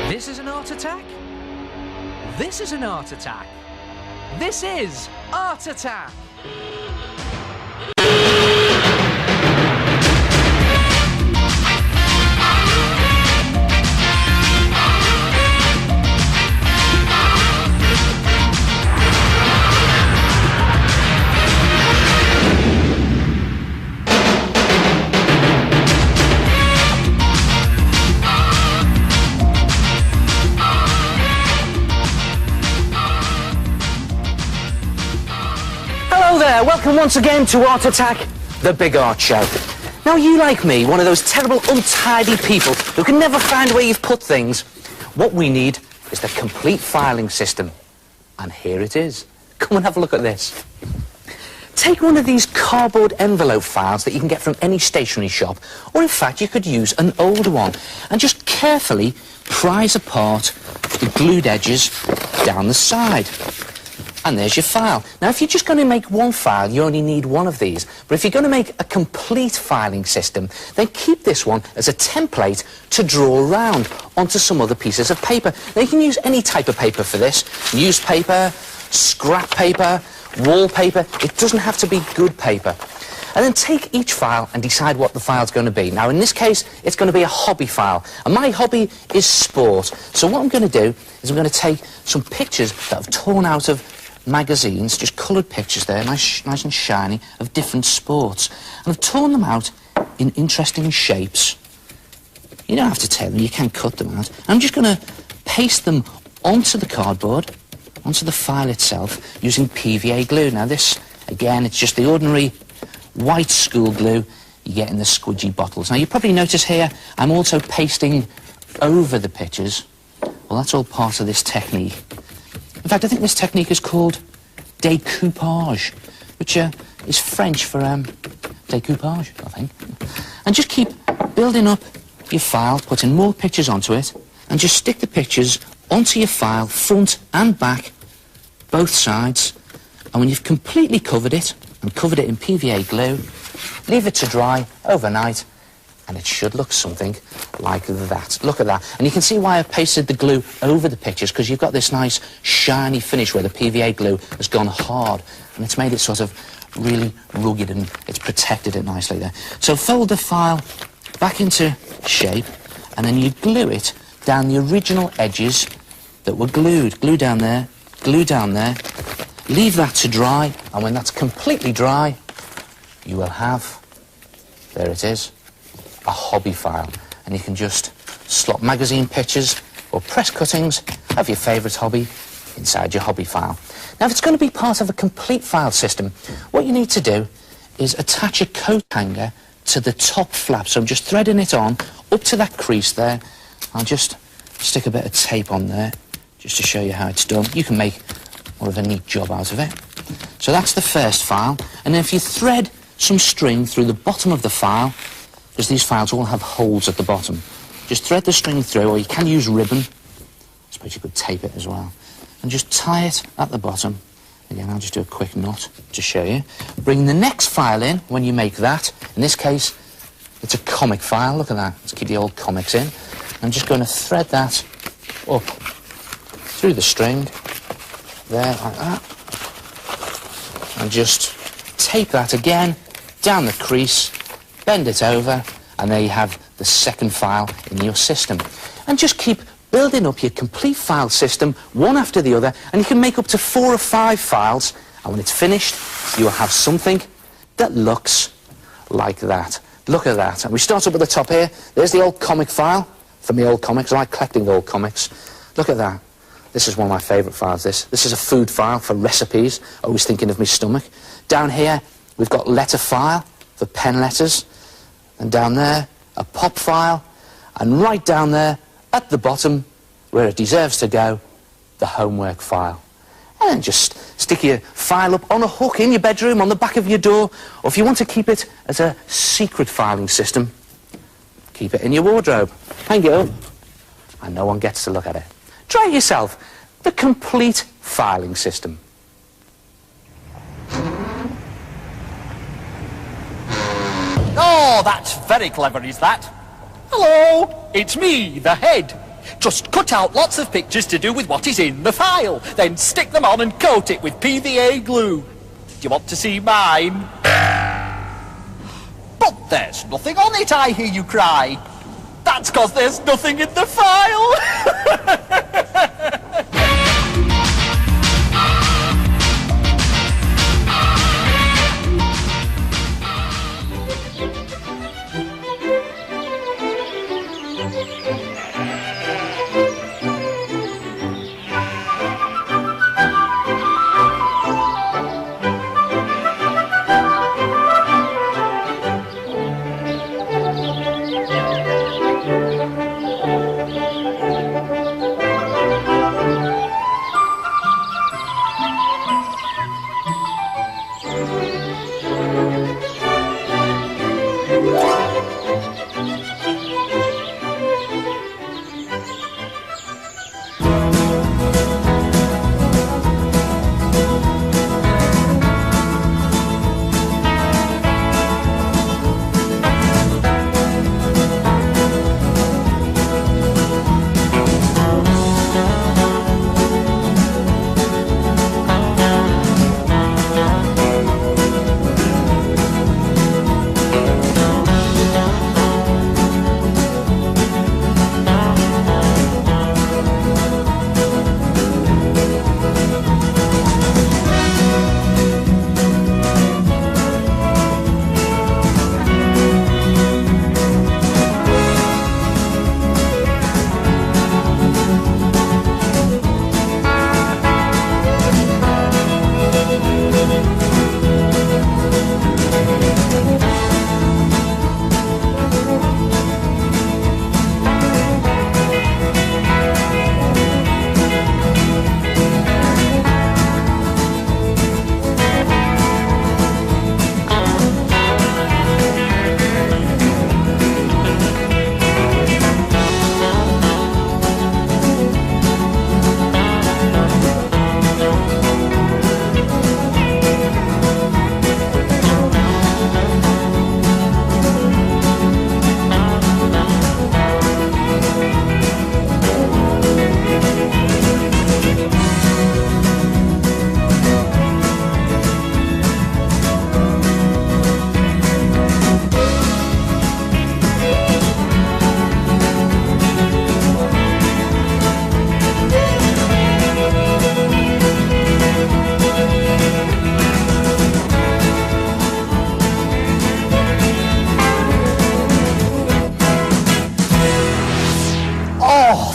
This is an art attack. This is an art attack. This is Art Attack. Hello there, welcome once again to Art Attack, the Big Art Show. Now, you like me, one of those terrible, untidy people who can never find where you've put things. What we need is the complete filing system. And here it is. Come and have a look at this. Take one of these cardboard envelope files that you can get from any stationery shop, or in fact you could use an old one, and just carefully prise apart the glued edges down the side. And there's your file. Now, if you're just going to make one file, you only need one of these. But if you're going to make a complete filing system, then keep this one as a template to draw around onto some other pieces of paper. Now, you can use any type of paper for this. Newspaper, scrap paper, wallpaper. It doesn't have to be good paper. And then take each file and decide what the file's going to be. Now, in this case, it's going to be a hobby file. And my hobby is sport. So what I'm going to do is I'm going to take some pictures that I've torn out of magazines, just coloured pictures there, nice and shiny, of different sports. And I've torn them out in interesting shapes. You don't have to tear them, you can cut them out. I'm just going to paste them onto the cardboard, onto the file itself, using PVA glue. Now this, again, it's just the ordinary white school glue you get in the squidgy bottles. Now you probably notice here, I'm also pasting over the pictures. Well, that's all part of this technique. In fact, I think this technique is called découpage, which is French for découpage, I think. And just keep building up your file, putting more pictures onto it, and just stick the pictures onto your file, front and back, both sides. And when you've completely covered it, and covered it in PVA glue, leave it to dry overnight, and it should look something like that. Look at that. And you can see why I pasted the glue over the pictures, because you've got this nice shiny finish where the PVA glue has gone hard, and it's made it sort of really rugged, and it's protected it nicely there. So fold the file back into shape, and then you glue it down the original edges that were glued. Glue down there, glue down there. Leave that to dry, and when that's completely dry, you will have, there it is, a hobby file. And you can just slot magazine pictures or press cuttings of your favourite hobby inside your hobby file. Now, if it's going to be part of a complete file system, what you need to do is attach a coat hanger to the top flap. So I'm just threading it on up to that crease there. I'll just stick a bit of tape on there just to show you how it's done. You can make more of a neat job out of it. So that's the first file. And then if you thread some string through the bottom of the file, because these files all have holes at the bottom, just thread the string through, or you can use ribbon. I suppose you could tape it as well. And just tie it at the bottom. Again, I'll just do a quick knot to show you. Bring the next file in when you make that. In this case, it's a comic file. Look at that. Let's keep the old comics in. I'm just going to thread that up through the string, there, like that. And just tape that again down the crease, bend it over, and there you have the second file in your system. And just keep building up your complete file system, one after the other, and you can make up to 4 or 5 files, and when it's finished, you will have something that looks like that. Look at that. And we start up at the top here. There's the old comic file from the old comics. I like collecting old comics. Look at that. This is one of my favourite files, this. This is a food file for recipes, always thinking of my stomach. Down here, we've got letter file for pen letters. And down there, a pop file. And right down there, at the bottom, where it deserves to go, the homework file. And then just stick your file up on a hook in your bedroom, on the back of your door, or if you want to keep it as a secret filing system, keep it in your wardrobe. Hang it up, and no one gets to look at it. Try it yourself. The complete filing system. Oh, that's very clever, is that? Hello, it's me, the head. Just cut out lots of pictures to do with what is in the file, then stick them on and coat it with PVA glue. Do you want to see mine? But there's nothing on it, I hear you cry. That's 'cause there's nothing in the file.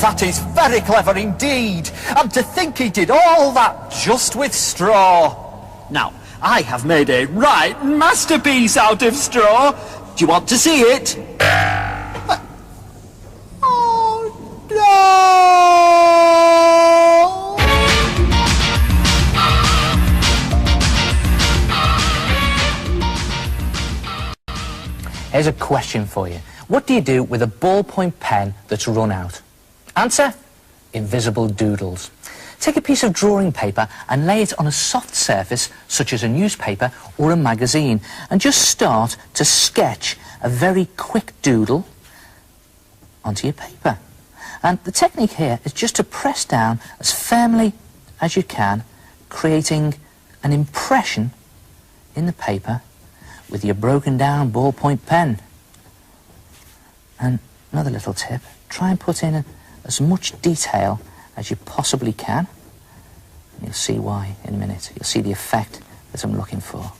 That is very clever indeed. And to think he did all that just with straw. Now, I have made a right masterpiece out of straw. Do you want to see it? Oh, no! Here's a question for you. What do you do with a ballpoint pen that's run out? Answer: invisible doodles. Take a piece of drawing paper and lay it on a soft surface, such as a newspaper or a magazine, and just start to sketch a very quick doodle onto your paper. And the technique here is just to press down as firmly as you can, creating an impression in the paper with your broken down ballpoint pen. And another little tip, try and put in as much detail as you possibly can. And you'll see why in a minute. You'll see the effect that I'm looking for.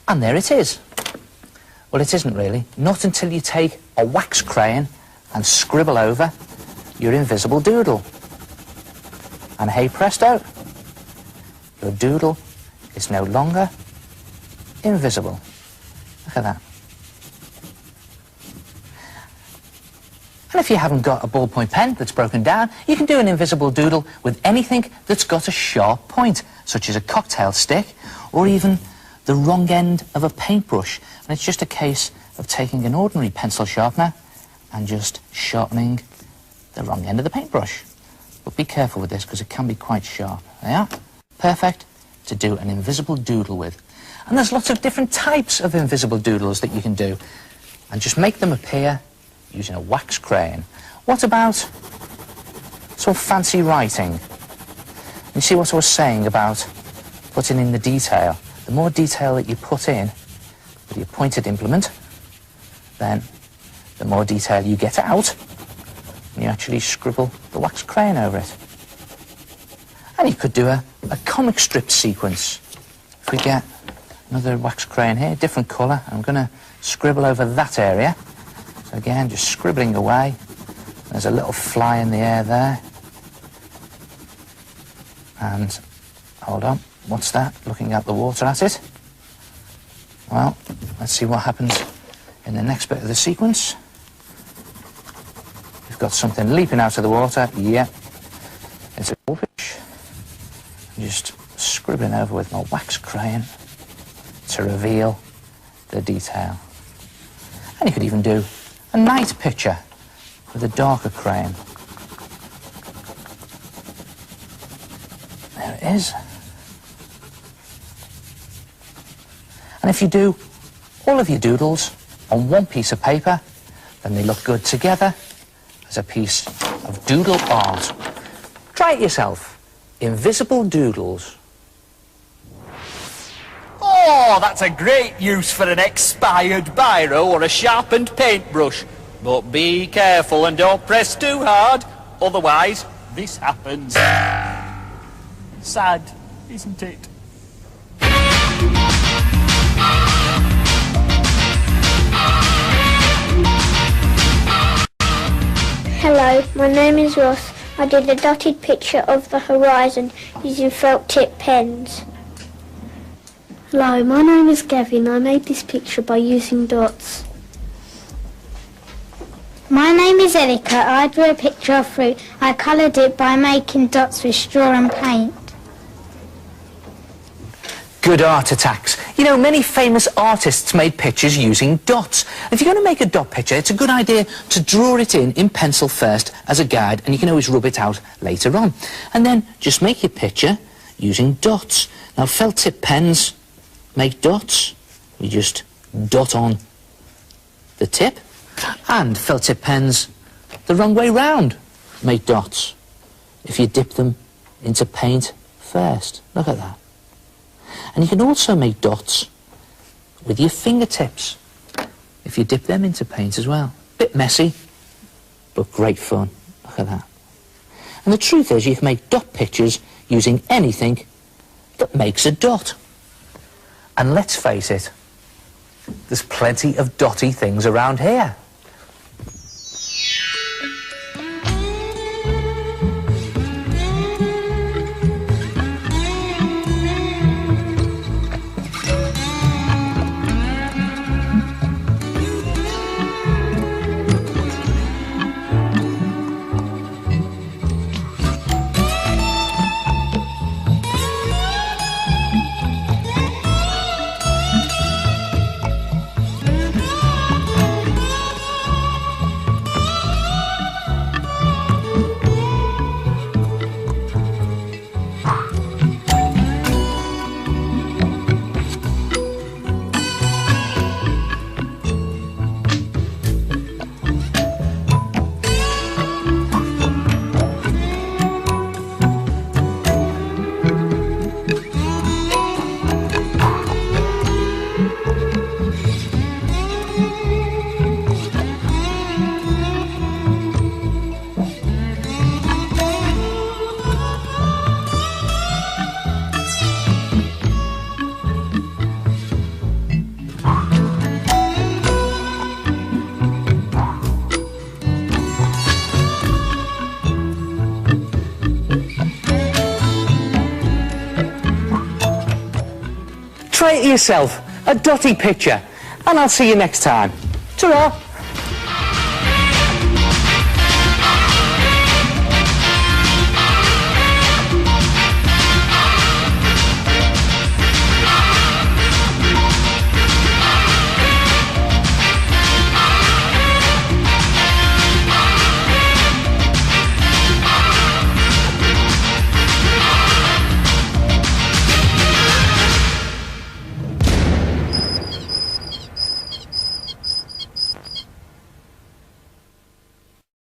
And there it is. Well, it isn't really. Not until you take a wax crayon and scribble over your invisible doodle. And hey presto, your doodle is no longer invisible. Look at that. And if you haven't got a ballpoint pen that's broken down, you can do an invisible doodle with anything that's got a sharp point, such as a cocktail stick, or even the wrong end of a paintbrush. And it's just a case of taking an ordinary pencil sharpener and just sharpening the wrong end of the paintbrush. But be careful with this, because it can be quite sharp. There you are. Perfect to do an invisible doodle with. And there's lots of different types of invisible doodles that you can do. And just make them appear using a wax crayon. What about sort of fancy writing? You see what I was saying about putting in the detail? The more detail that you put in with your pointed implement, then the more detail you get out, and you actually scribble the wax crayon over it. And you could do a comic strip sequence. If we get another wax crayon here, different colour, I'm going to scribble over that area. So again, just scribbling away. There's a little fly in the air there. And, hold on, what's that? Looking at the water at it. Well, let's see what happens in the next bit of the sequence. We've got something leaping out of the water. Yeah, it's a goldfish. Just scribbling over with my wax crayon to reveal the detail. And you could even do a night picture with a darker crayon. There it is. And if you do all of your doodles on one piece of paper, then they look good together as a piece of doodle art. Try it yourself. Invisible doodles. Oh, that's a great use for an expired biro or a sharpened paintbrush. But be careful and don't press too hard, otherwise this happens. Sad, isn't it? Hello, my name is Ross. I did a dotted picture of the horizon using felt tip pens. Hello, my name is Gavin. I made this picture by using dots. My name is Elika. I drew a picture of fruit. I coloured it by making dots with straw and paint. Good art attacks. You know, many famous artists made pictures using dots. If you're going to make a dot picture, it's a good idea to draw it in pencil first as a guide, and you can always rub it out later on. And then just make your picture using dots. Now, felt tip pens make dots. You just dot on the tip. And felt tip pens, the wrong way round, make dots if you dip them into paint first. Look at that. And you can also make dots with your fingertips if you dip them into paint as well. Bit messy, but great fun. Look at that. And the truth is, you can make dot pictures using anything that makes a dot. And let's face it, there's plenty of dotty things around here. Try it yourself, a dotty picture, and I'll see you next time. Ta-ra!